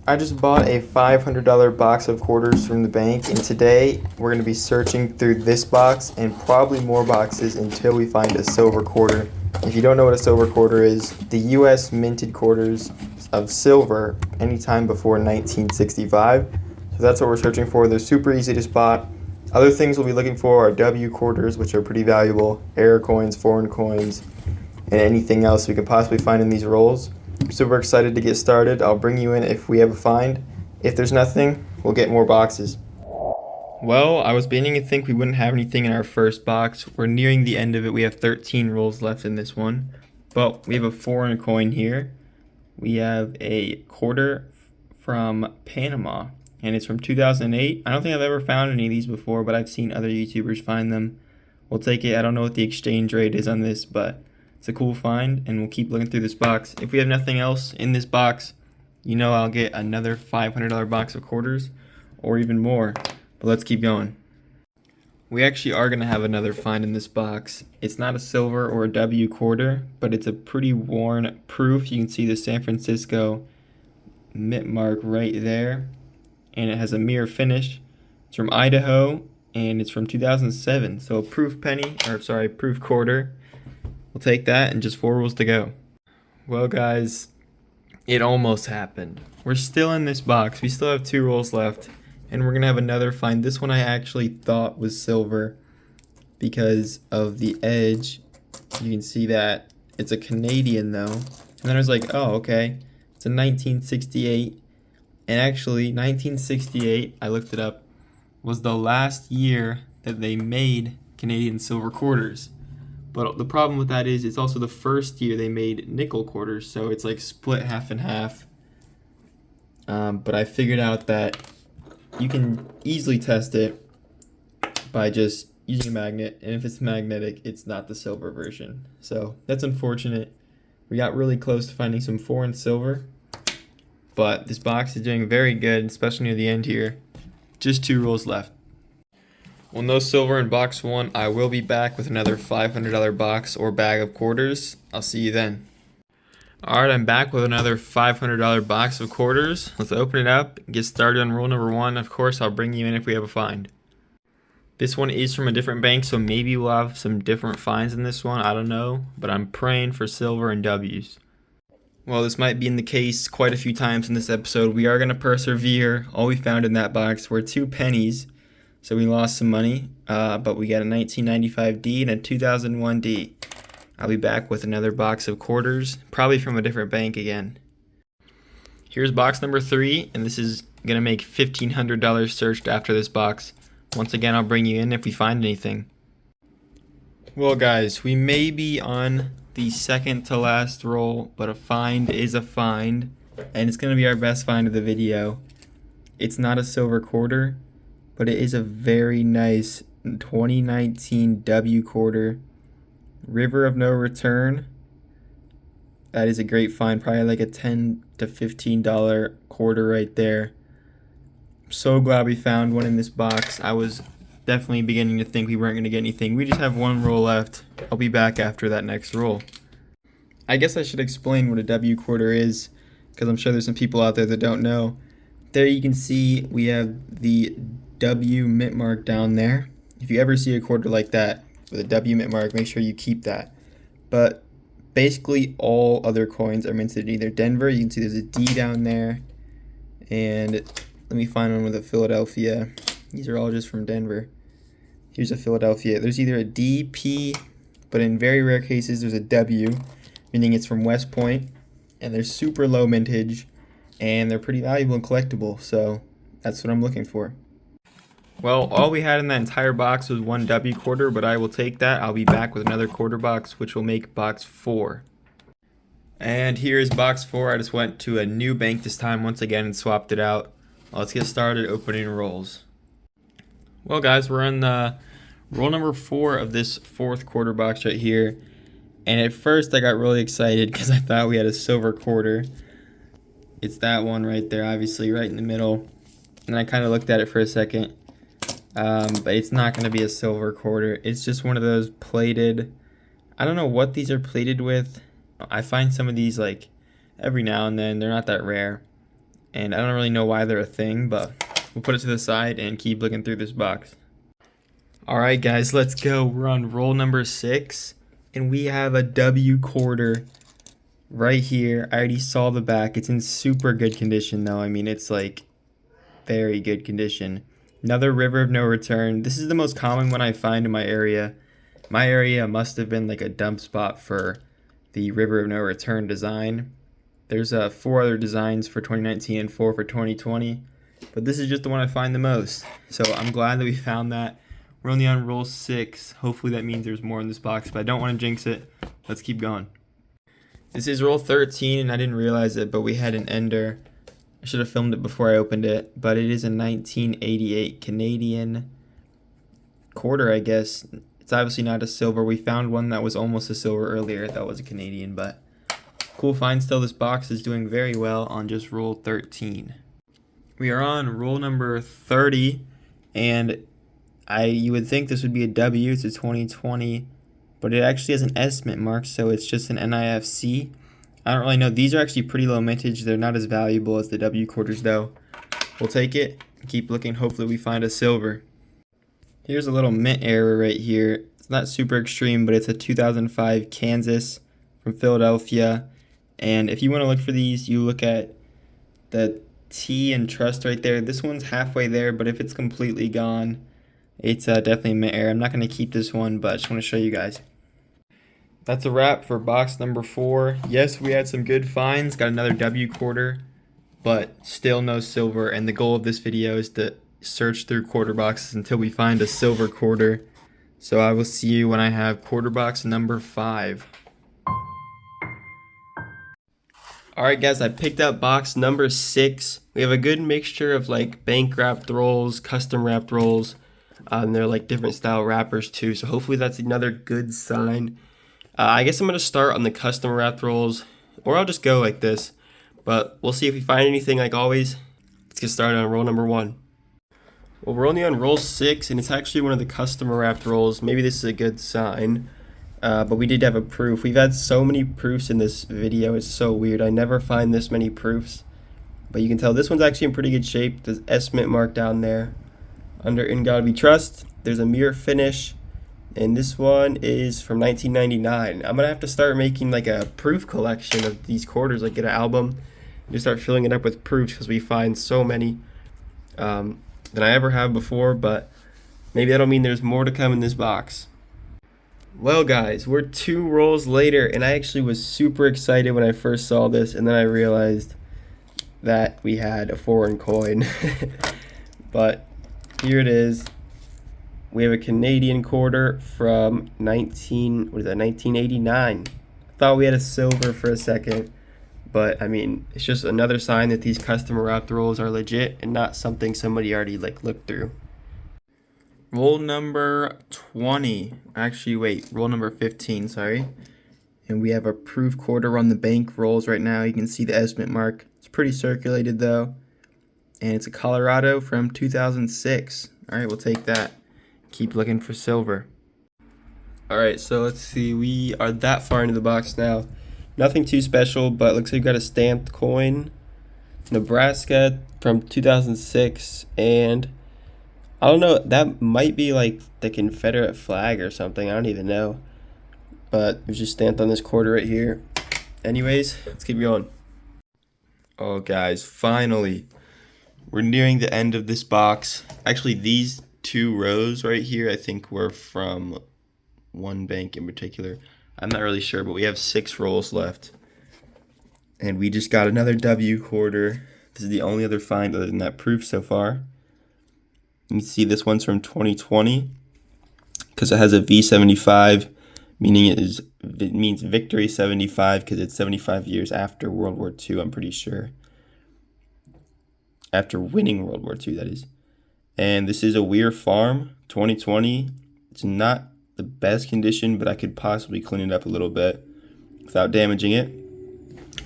I just bought a $500 box of quarters from the bank, and today we're going to be searching through this box and probably more boxes until we find a silver quarter. If you don't know what a silver quarter is, the US minted quarters of silver anytime before 1965. So that's what we're searching for. They're super easy to spot. Other things we'll be looking for are W quarters, which are pretty valuable, error coins, foreign coins, and anything else we can possibly find in these rolls. Super excited to get started. I'll bring you in if we have a find. If there's nothing, we'll get more boxes. Well, I was beginning to think we wouldn't have anything in our first box. We're nearing the end of it. We have 13 rolls left in this one. But we have a foreign coin here. We have a quarter from Panama, and it's from 2008. I don't think I've ever found any of these before, but I've seen other YouTubers find them. We'll take it. I don't know what the exchange rate is on this, but it's a cool find, and we'll keep looking through this box. If we have nothing else in this box, you know I'll get another $500 box of quarters, or even more. But let's keep going. We actually are going to have another find in this box. It's not a silver or a W quarter, but it's a pretty worn proof. You can see the San Francisco mint mark right there, and it has a mirror finish. It's from Idaho, and it's from 2007. So a proof proof quarter. We'll take that, and just 4 rolls to go. Well, guys, it almost happened. We're still in this box. We still have 2 rolls left, and we're going to have another find. This one I actually thought was silver because of the edge. You can see that it's a Canadian, though. And then I was like, oh, okay. It's a 1968. And actually, 1968, I looked it up, was the last year that they made Canadian silver quarters. But the problem with that is it's also the first year they made nickel quarters, so it's like split half and half. But I figured out that you can easily test it by just using a magnet, and if it's magnetic, it's not the silver version. So that's unfortunate. We got really close to finding some foreign silver, but this box is doing very good, especially near the end here. Just 2 rolls left. Well, no silver in box 1. I will be back with another $500 box or bag of quarters. I'll see you then. Alright, I'm back with another $500 box of quarters. Let's open it up and get started on roll number 1. Of course, I'll bring you in if we have a find. This one is from a different bank, so maybe we'll have some different finds in this one. I don't know, but I'm praying for silver and W's. Well, this might be in the case quite a few times in this episode. We are going to persevere. All we found in that box were 2 pennies. So we lost some money, but we got a 1995 D and a 2001 D. I'll be back with another box of quarters, probably from a different bank again. Here's box number 3, and this is going to make $1,500 searched after this box. Once again, I'll bring you in if we find anything. Well, guys, we may be on the second to last roll, but a find is a find, and it's going to be our best find of the video. It's not a silver quarter, but it is a very nice 2019 W quarter. River of No Return. That is a great find. Probably like a $10 to $15 quarter right there. So glad we found one in this box. I was definitely beginning to think we weren't going to get anything. We just have 1 roll left. I'll be back after that next roll. I guess I should explain what a W quarter is, because I'm sure there's some people out there that don't know. There you can see we have the W mint mark down there. If you ever see a quarter like that with a W mint mark, make sure you keep that. But basically all other coins are minted in either Denver. You can see there's a D down there, and let me find one with a Philadelphia. These are all just from Denver. Here's a Philadelphia. There's either a D, P, but in very rare cases there's a W, meaning it's from West Point, and they're super low mintage, and they're pretty valuable and collectible, so that's what I'm looking for. Well, all we had in that entire box was 1 W quarter, but I will take that. I'll be back with another quarter box, which will make box 4. And here's box 4. I just went to a new bank this time once again and swapped it out. Let's get started opening rolls. Well, guys, we're on the roll number 4 of this 4th quarter box right here. And at first I got really excited because I thought we had a silver quarter. It's that one right there, obviously, right in the middle. And I kind of looked at it for a second. But it's not going to be a silver quarter. It's just one of those plated. I don't know what these are plated with. I find some of these like every now and then. They're not that rare. and I don't really know why they're a thing, but we'll put it to the side and keep looking through this box. Alright guys, let's go. We're on roll number 6, and we have a W quarter right here. I already saw the back. It's in super good condition though. I mean, it's like very good condition. Another River of No Return. This is the most common one I find in my area. My area must have been like a dump spot for the River of No Return design. There's 4 other designs for 2019 and 4 for 2020, but this is just the one I find the most. So I'm glad that we found that. We're only on roll 6. Hopefully that means there's more in this box, but I don't want to jinx it. Let's keep going. This is roll 13, and I didn't realize it, but we had an ender. I should have filmed it before I opened it, but it is a 1988 Canadian quarter, I guess. It's obviously not a silver. We found one that was almost a silver earlier. That was a Canadian, but cool find still. This box is doing very well on just roll 13. We are on roll number 30, and you would think this would be a W. It's a 2020, but it actually has an estimate mark, so it's just an NIFC. I don't really know. These are actually pretty low mintage. They're not as valuable as the W quarters, though. We'll take it. Keep looking. Hopefully we find a silver. Here's a little mint error right here. It's not super extreme, but it's a 2005 Kansas from Philadelphia. And if you want to look for these, you look at the T and trust right there. This one's halfway there, but if it's completely gone, it's definitely mint error. I'm not going to keep this one, but I just want to show you guys. That's a wrap for box number 4. Yes, we had some good finds. Got another W quarter, but still no silver. And the goal of this video is to search through quarter boxes until we find a silver quarter. So I will see you when I have quarter box number 5. Alright guys, I picked up box number 6. We have a good mixture of like bank wrapped rolls, custom wrapped rolls. And they're like different style wrappers too, so hopefully that's another good sign. I guess I'm going to start on the custom wrapped rolls, or I'll just go like this, but we'll see if we find anything like always. Let's get started on roll number 1. Well, we're only on roll 6, and it's actually one of the custom wrapped rolls. Maybe this is a good sign, but we did have a proof. We've had so many proofs in this video, it's so weird. I never find this many proofs, but you can tell this one's actually in pretty good shape. There's estimate mark down there. Under In God We Trust, there's a mirror finish, and this one is from 1999. I'm gonna have to start making like a proof collection of these quarters, like get an album and just start filling it up with proofs, because we find so many than I ever have before. But maybe that'll mean there's more to come in this box. Well guys, we're 2 rolls later, and I actually was super excited when I first saw this, and then I realized that we had a foreign coin. But here it is. We have a Canadian quarter from 1989. I thought we had a silver for a second, but I mean, it's just another sign that these custom wrapped rolls are legit and not something somebody already like looked through. Roll number 20. Actually, wait, roll number 15, sorry. And we have a proof quarter on the bank rolls right now. You can see the estimate mark. It's pretty circulated though. And it's a Colorado from 2006. All right, we'll take that. Keep looking for silver. All right, so let's see. We are that far into the box now. Nothing too special, but looks like we got a stamped coin. Nebraska from 2006, and I don't know. That might be like the Confederate flag or something. I don't even know. But it was just stamped on this quarter right here. Anyways, let's keep going. Oh, guys, finally. We're nearing the end of this box. Actually, these 2 rows right here, I think were from one bank in particular. I'm not really sure, but we have 6 rolls left. And we just got another W quarter. This is the only other find other than that proof so far. You can see this one's from 2020 because it has a V75, meaning it means victory 75 because it's 75 years after World War II, I'm pretty sure. After winning World War II, that is. And this is a Weir Farm 2020. It's not the best condition, but I could possibly clean it up a little bit without damaging it.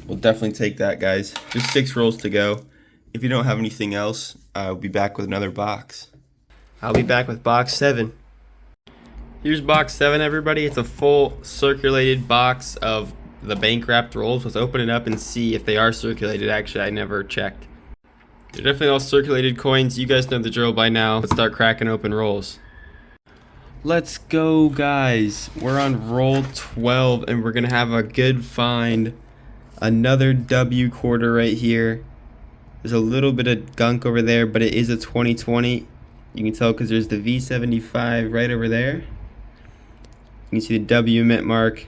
We'll definitely take that, guys. Just 6 rolls to go. If you don't have anything else, I'll be back with another box. I'll be back with box 7. Here's box 7, everybody. It's a full circulated box of the bank wrapped rolls. Let's open it up and see if they are circulated. Actually, I never checked. They're definitely all circulated coins. You guys know the drill by now. Let's start cracking open rolls. Let's go, guys. We're on roll 12, and we're going to have a good find. Another W quarter right here. There's a little bit of gunk over there, but it is a 2020. You can tell because there's the V75 right over there. You can see the W mint mark.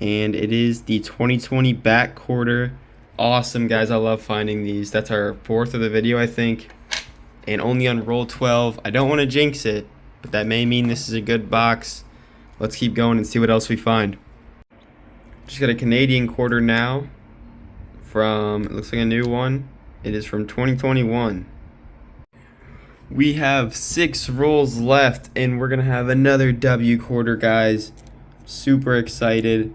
And it is the 2020 back quarter. Awesome, guys. I love finding these. That's our fourth of the video, I think. And only on roll 12. I don't want to jinx it, but that may mean this is a good box. Let's keep going and see what else we find. Just got a Canadian quarter now from, it looks like a new one. It is from 2021. We have 6 rolls left, and we're going to have another W quarter, guys. Super excited.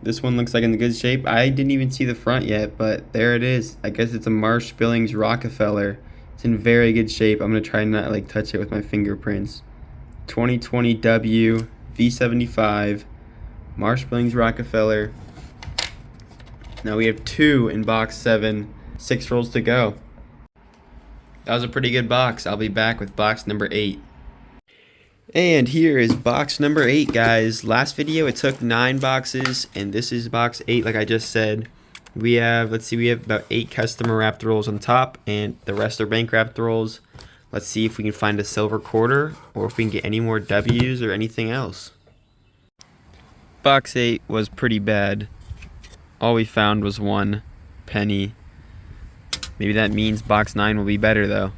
This one looks like in good shape. I didn't even see the front yet, but there it is. I guess it's a Marsh Billings Rockefeller. It's in very good shape. I'm going to try and not touch it with my fingerprints. 2020 W V75 Marsh Billings Rockefeller. Now we have 2 in box 7. 6 rolls to go. That was a pretty good box. I'll be back with box number 8. And here is box number 8, guys. Last video it took 9 boxes, and this is box 8 like I just said. We have, let's see, we have about 8 customer wrapped rolls on top, and the rest are bank wrapped rolls. Let's see if we can find a silver quarter, or if we can get any more W's or anything else. Box 8 was pretty bad. All we found was 1 penny. Maybe that means box 9 will be better though.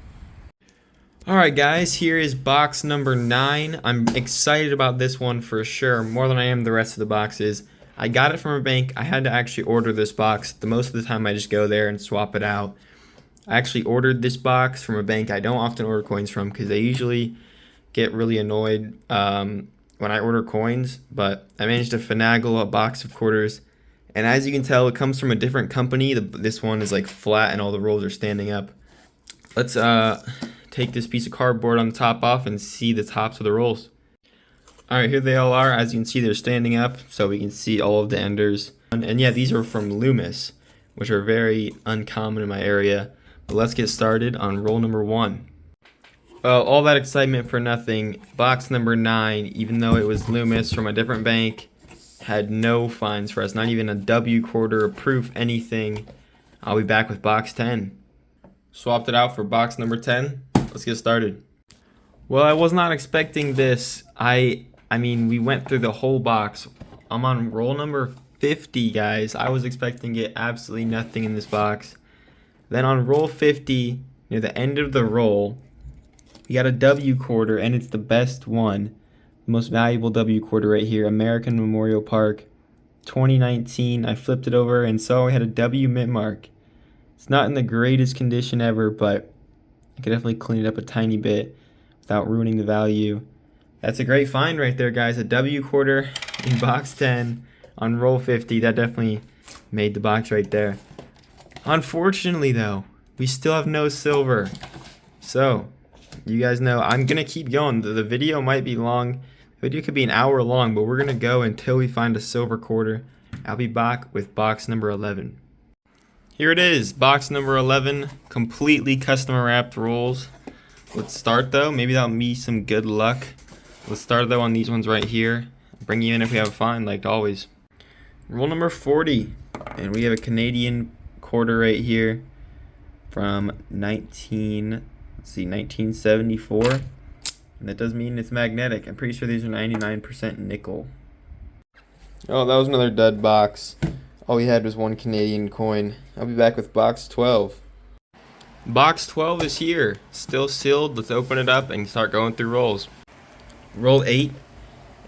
Alright guys, here is box number 9. I'm excited about this one for sure, more than I am the rest of the boxes. I got it from a bank. I had to actually order this box. Most of the time I just go there and swap it out. I actually ordered this box from a bank I don't often order coins from because they usually get really annoyed when I order coins, but I managed to finagle a box of quarters. And as you can tell, it comes from a different company. This one is like flat and all the rolls are standing up. Let's take this piece of cardboard on the top off and see the tops of the rolls. Alright, here they all are. As you can see, they're standing up, so we can see all of the enders. And yeah, these are from Loomis, which are very uncommon in my area. But let's get started on roll number 1. Well, all that excitement for nothing. Box number 9, even though it was Loomis from a different bank, had no finds for us. Not even a W quarter, a proof, anything. I'll be back with box 10. Swapped it out for box number 10. Let's get started. Well, I was not expecting this. I mean, we went through the whole box. I'm on roll number 50, guys. I was expecting to get absolutely nothing in this box. Then on roll 50, near the end of the roll, we got a W quarter, and it's the best one. The most valuable W quarter right here, American Memorial Park, 2019. I flipped it over and saw we had a W mint mark. It's not in the greatest condition ever, but I could definitely clean it up a tiny bit without ruining the value. That's a great find right there, guys. A W quarter in box 10 on roll 50. That definitely made the box right there. Unfortunately, though, we still have no silver. So, you guys know, I'm going to keep going. The video might be long. The video could be an hour long, but we're going to go until we find a silver quarter. I'll be back with box number 11. Here it is, box number 11, completely custom wrapped rolls. Let's start though, maybe that'll be some good luck. Let's start though on these ones right here. Bring you in if we have a find, like always. Roll number 40, and we have a Canadian quarter right here from 1974. And that does mean it's magnetic. I'm pretty sure these are 99% nickel. Oh, that was another dud box. All we had was 1 Canadian coin. I'll be back with box 12. Box 12 is here. Still sealed. Let's open it up and start going through rolls. Roll 8.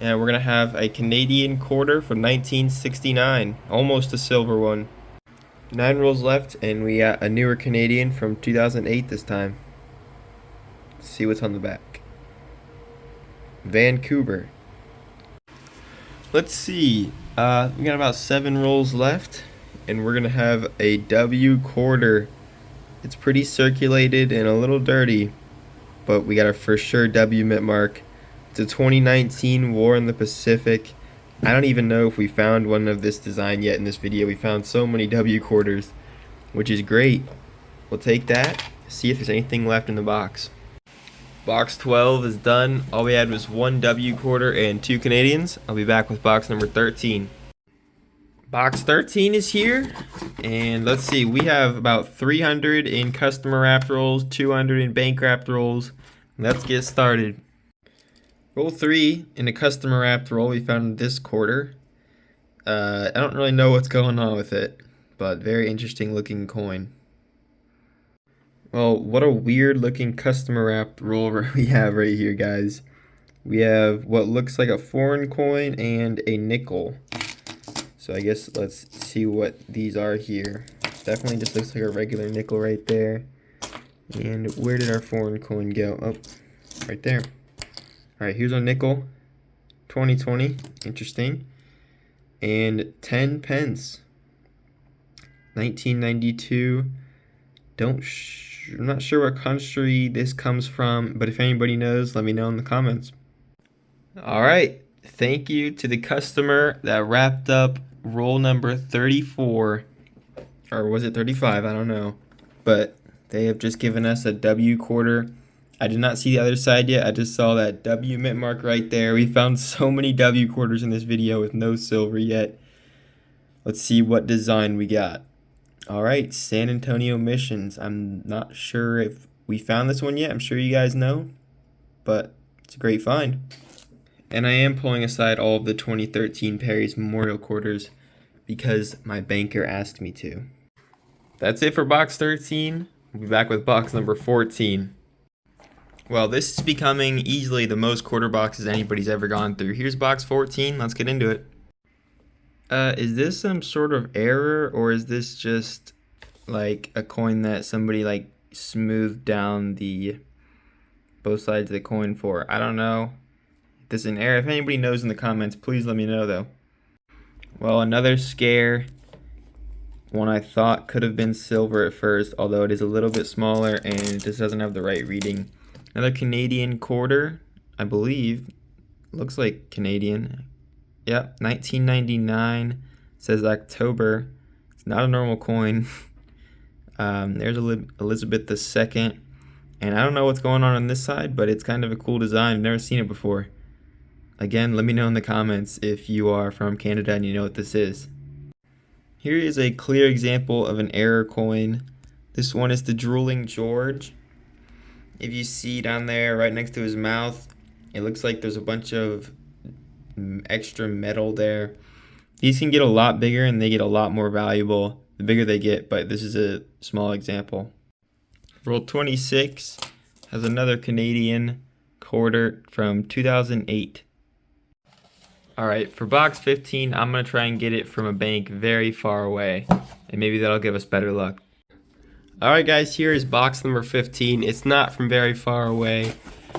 And we're going to have a Canadian quarter from 1969. Almost a silver one. 9 rolls left, and we got a newer Canadian from 2008 this time. Let's see what's on the back. Vancouver. Let's see. We got about 7 rolls left, and we're going to have a W quarter. It's pretty circulated and a little dirty, but we got a for sure W mint mark. It's a 2019 War in the Pacific. I don't even know if we found one of this design yet in this video. We found so many W quarters, which is great. We'll take that, see if there's anything left in the box. Box 12 is done. All we had was 1 W quarter and 2 Canadians. I'll be back with box number 13. Box 13 is here, and let's see, we have about 300 in customer wrapped rolls, 200 in bank wrapped rolls. Let's get started. Roll 3 in a customer wrapped roll we found this quarter. I don't really know what's going on with it, but very interesting looking coin. Well, what a weird looking customer wrapped roll we have right here, guys. We have what looks like a foreign coin and a nickel. So I guess let's see what these are here. Definitely just looks like a regular nickel right there. And where did our foreign coin go? Oh, right there. Alright, here's our nickel. 2020. Interesting. And 10 pence. 1992. I'm not sure what country this comes from, but if anybody knows, let me know in the comments. Alright, thank you to the customer that wrapped up roll number 34. Or was it 35? I don't know. But they have just given us a W quarter. I did not see the other side yet. I just saw that W mint mark right there. We found so many W quarters in this video with no silver yet. Let's see what design we got. Alright, San Antonio Missions. I'm not sure if we found this one yet. I'm sure you guys know, but it's a great find. And I am pulling aside all of the 2013 Perry's Memorial quarters because my banker asked me to. That's it for box 13. We'll be back with box number 14. Well, this is becoming easily the most quarter boxes anybody's ever gone through. Here's box 14. Let's get into it. Is this some sort of error, or is this just like a coin that somebody like smoothed down the both sides of the coin for? I don't know. If this is an error. If anybody knows in the comments, please let me know though. Well, another scare. One I thought could have been silver at first, although it is a little bit smaller and it just doesn't have the right reading. Another Canadian quarter, I believe. Looks like Canadian. Yep, 1999. Says October. It's not a normal coin. There's Elizabeth II. And I don't know what's going on this side, but it's kind of a cool design. I've never seen it before. Again, let me know in the comments if you are from Canada and you know what this is. Here is a clear example of an error coin. This one is the Drooling George. If you see down there right next to his mouth, it looks like there's a bunch of extra metal there. These can get a lot bigger and they get a lot more valuable the bigger they get, but this is a small example. Roll 26 has another Canadian quarter from 2008. Alright, for box 15, I'm going to try and get it from a bank very far away, and maybe that'll give us better luck. Alright guys, here is box number 15. It's not from very far away.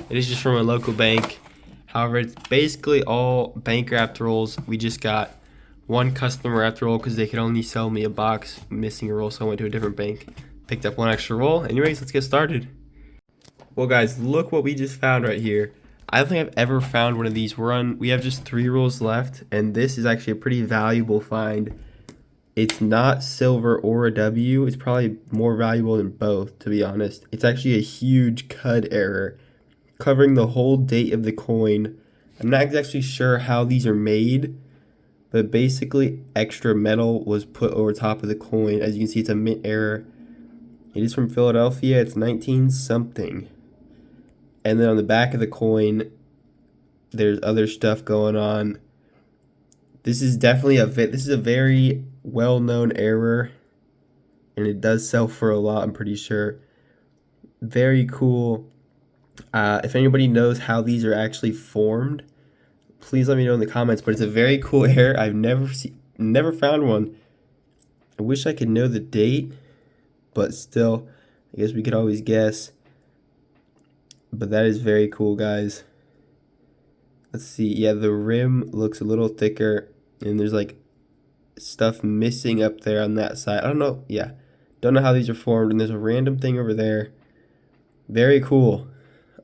It is just from a local bank. However, it's basically all bank wrapped rolls. We just got one customer wrapped roll because they could only sell me a box missing a roll, so I went to a different bank. Picked up one extra roll. Anyways, let's get started. Well guys, look what we just found right here. I don't think I've ever found one of these. We have just 3 rolls left, and this is actually a pretty valuable find. It's not silver or a W. It's probably more valuable than both, to be honest. It's actually a huge CUD error covering the whole date of the coin. I'm not exactly sure how these are made, but basically extra metal was put over top of the coin. As you can see, it's a mint error. It is from Philadelphia. It's 19 something. And then on the back of the coin, there's other stuff going on. This is definitely a very well-known error, and it does sell for a lot, I'm pretty sure. Very cool. If anybody knows how these are actually formed, please let me know in the comments. But it's a very cool error. I've never found one. I wish I could know the date, but still, I guess we could always guess. But that is very cool, guys. Let's see. Yeah, the rim looks a little thicker, and there's like stuff missing up there on that side. I don't know. Yeah, don't know how these are formed. And there's a random thing over there. Very cool.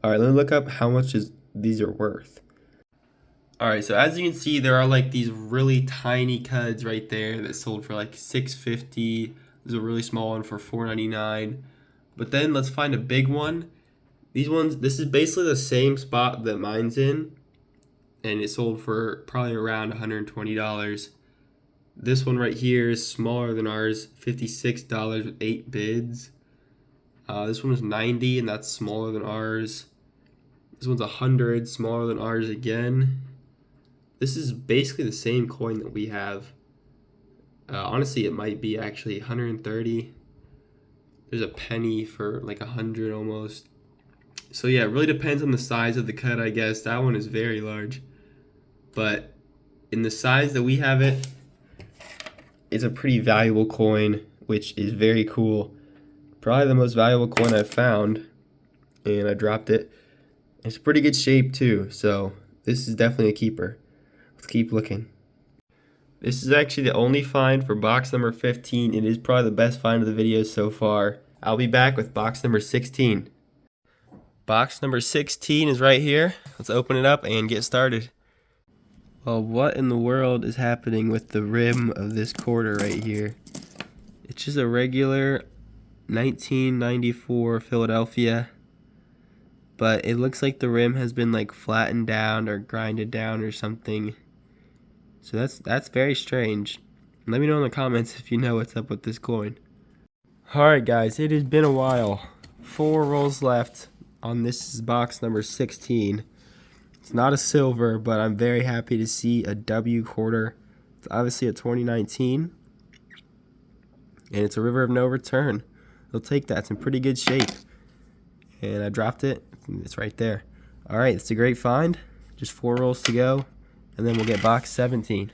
All right, let me look up how much these are worth. All right, so as you can see, there are like these really tiny CUDs right there that sold for like $6.50. There's a really small one for $4.99. But then let's find a big one. These ones, this is basically the same spot that mine's in, and it sold for probably around $120. This one right here is smaller than ours, $56 with 8 bids. This one was 90, and that's smaller than ours. This one's 100, smaller than ours again. This is basically the same coin that we have. Honestly, it might be actually 130. There's a penny for like 100 almost. So yeah, it really depends on the size of the cut, I guess. That one is very large. But in the size that we have it, it's a pretty valuable coin, which is very cool. Probably the most valuable coin I've found, and I dropped it. It's pretty good shape too, so this is definitely a keeper. Let's keep looking. This is actually the only find for box number 15. It is probably the best find of the video so far. I'll be back with box number 16. Box number 16 is right here. Let's open it up and get started. Well, what in the world is happening with the rim of this quarter right here? It's just a regular 1994 Philadelphia, but it looks like the rim has been like flattened down or grinded down or something. So that's very strange. Let me know in the comments if you know what's up with this coin. Alright guys, it has been a while. 4 rolls left on this box number 16. It's not a silver, but I'm very happy to see a W quarter. It's obviously a 2019, and it's a river of no return. They'll take that. It's in pretty good shape. And I dropped it. It's right there. All right, it's a great find. Just 4 rolls to go, and then we'll get box 17.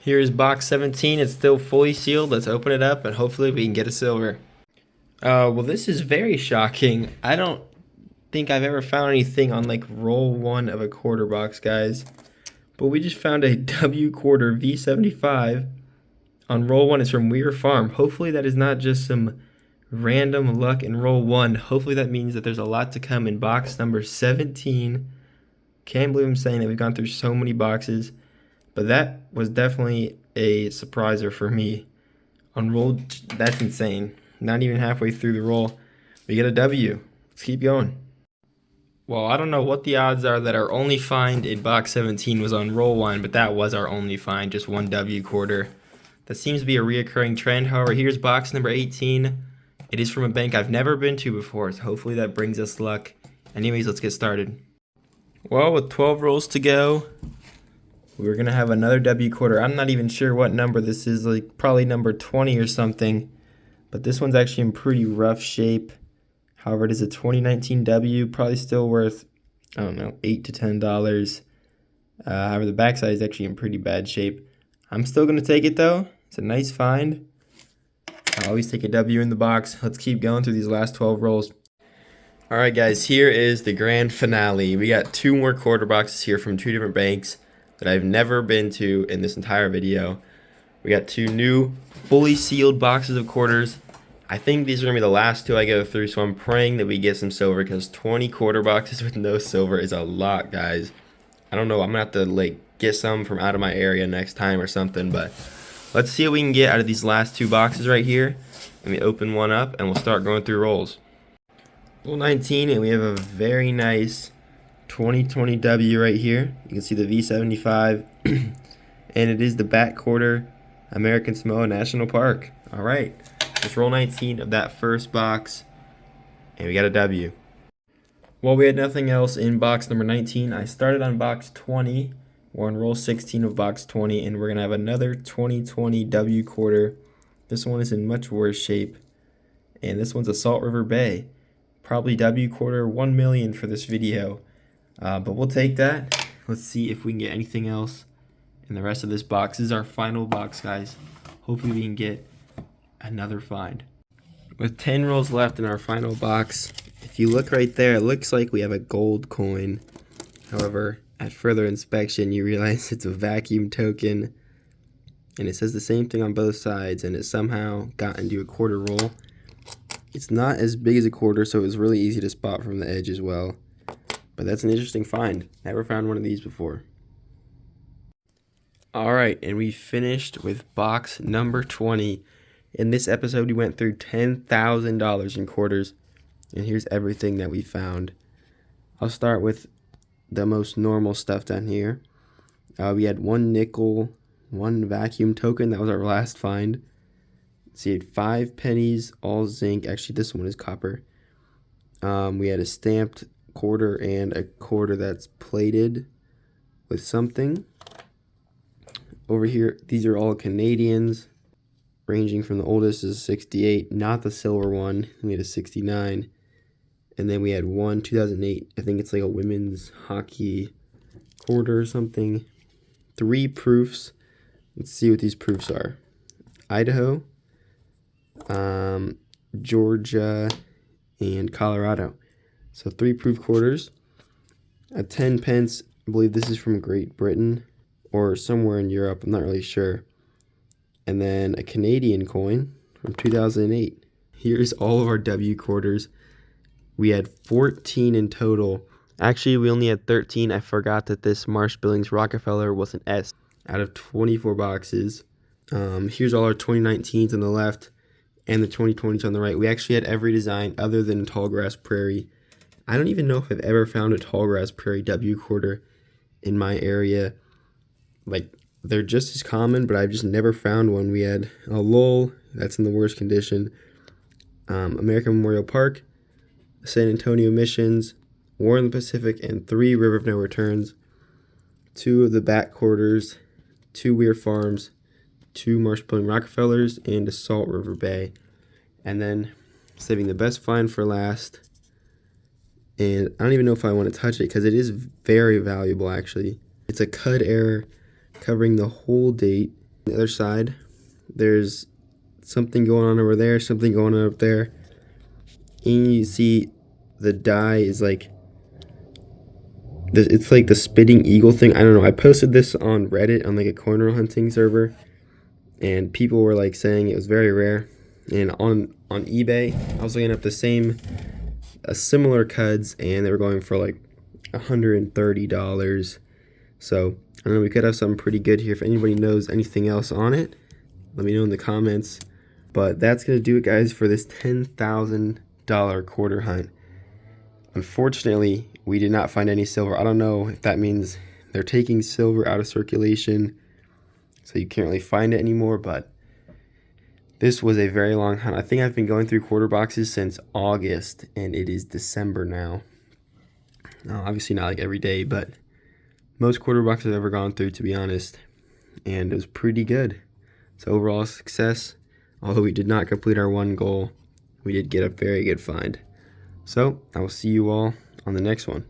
Here is box 17. It's still fully sealed. Let's open it up, and hopefully we can get a silver. Well, this is very shocking. I don't think I've ever found anything on like roll 1 of a quarter box, guys. But we just found a W quarter V75 on roll 1. It's from Weir Farm. Hopefully that is not just some random luck in roll 1. Hopefully that means that there's a lot to come in box number 17. Can't believe I'm saying that. We've gone through so many boxes, but that was definitely a surpriser for me. On roll, that's insane. Not even halfway through the roll, we get a W. Let's keep going. Well, I don't know what the odds are that our only find in box 17 was on roll 1, but that was our only find, just 1 W quarter. That seems to be a reoccurring trend. However, here's box number 18. It is from a bank I've never been to before, so hopefully that brings us luck. Anyways, let's get started. Well, with 12 rolls to go, we're going to have another W quarter. I'm not even sure what number this is, like probably number 20 or something. But this one's actually in pretty rough shape. However, it is a 2019 W, probably still worth, I don't know, $8 to $10. However, the backside is actually in pretty bad shape. I'm still going to take it though. It's a nice find. I always take a W in the box. Let's keep going through these last 12 rolls. Alright guys, here is the grand finale. We got 2 more quarter boxes here from 2 different banks that I've never been to in this entire video. We got 2 new fully sealed boxes of quarters. I think these are going to be the last 2 I go through, so I'm praying that we get some silver, because 20 quarter boxes with no silver is a lot, guys. I don't know, I'm going to have to like get some from out of my area next time or something, but let's see what we can get out of these last 2 boxes right here. Let me open one up and we'll start going through rolls. Roll 19, and we have a very nice 2020 W right here. You can see the V75, and it is the back quarter American Samoa National Park. All right, just roll 19 of that first box, and we got a W. Well, we had nothing else in box number 19. I started on box 20. We're on roll 16 of box 20, and we're going to have another 2020 W quarter. This one is in much worse shape, and this one's a Salt River Bay. Probably W quarter 1 million for this video, but we'll take that. Let's see if we can get anything else in the rest of this box. This is our final box, guys. Hopefully we can get another find. With 10 rolls left in our final box, if you look right there, it looks like we have a gold coin. However, at further inspection, you realize it's a vacuum token, and it says the same thing on both sides, and it somehow got into a quarter roll. It's not as big as a quarter, so it's really easy to spot from the edge as well. But that's an interesting find. Never found one of these before. Alright, and we finished with box number 20. In this episode, we went through $10,000 in quarters, and here's everything that we found. I'll start with the most normal stuff down here. We had 1 nickel, 1 vacuum token. That was our last find. Let's see, 5 pennies, all zinc. Actually, this one is copper. We had a stamped quarter and a quarter that's plated with something. Over here, these are all Canadians, ranging from the oldest is 68, not the silver one. We had a 69. And then we had 1 2008. I think it's like a women's hockey quarter or something. 3 proofs. Let's see what these proofs are. Idaho, Georgia, and Colorado. So 3 proof quarters. A 10 pence. I believe this is from Great Britain or somewhere in Europe. I'm not really sure. And then a Canadian coin from 2008. Here's all of our W quarters. We had 14 in total. Actually, we only had 13. I forgot that this Marsh Billings Rockefeller was an S out of 24 boxes. Here's all our 2019s on the left and the 2020s on the right. We actually had every design other than Tallgrass Prairie. I don't even know if I've ever found a Tallgrass Prairie W quarter in my area. Like, they're just as common, but I've just never found one. We had a Lowell, that's in the worst condition. American Memorial Park, San Antonio Missions, War in the Pacific, and 3 River of No Returns. 2 of the back quarters, 2 Weir Farms, 2 Marsh Billings Rockefellers, and a Salt River Bay. And then saving the best find for last. And I don't even know if I want to touch it because it is very valuable, actually. It's a cud error covering the whole date. On the other side, there's something going on over there, something going on up there. And you see the die is like, it's like the spitting eagle thing. I don't know. I posted this on Reddit on like a corner hunting server, and people were like saying it was very rare. And on eBay, I was looking up similar cuds, and they were going for like $130. So I don't know, we could have something pretty good here. If anybody knows anything else on it, let me know in the comments. But that's going to do it, guys, for this $10,000 quarter hunt. Unfortunately, we did not find any silver. I don't know if that means they're taking silver out of circulation, so you can't really find it anymore, but this was a very long hunt. I think I've been going through quarter boxes since August, and it is December now. Obviously not like every day, but most quarter boxes I've ever gone through, to be honest, and it was pretty good. So overall success. Although we did not complete our one goal, we did get a very good find. So I will see you all on the next one.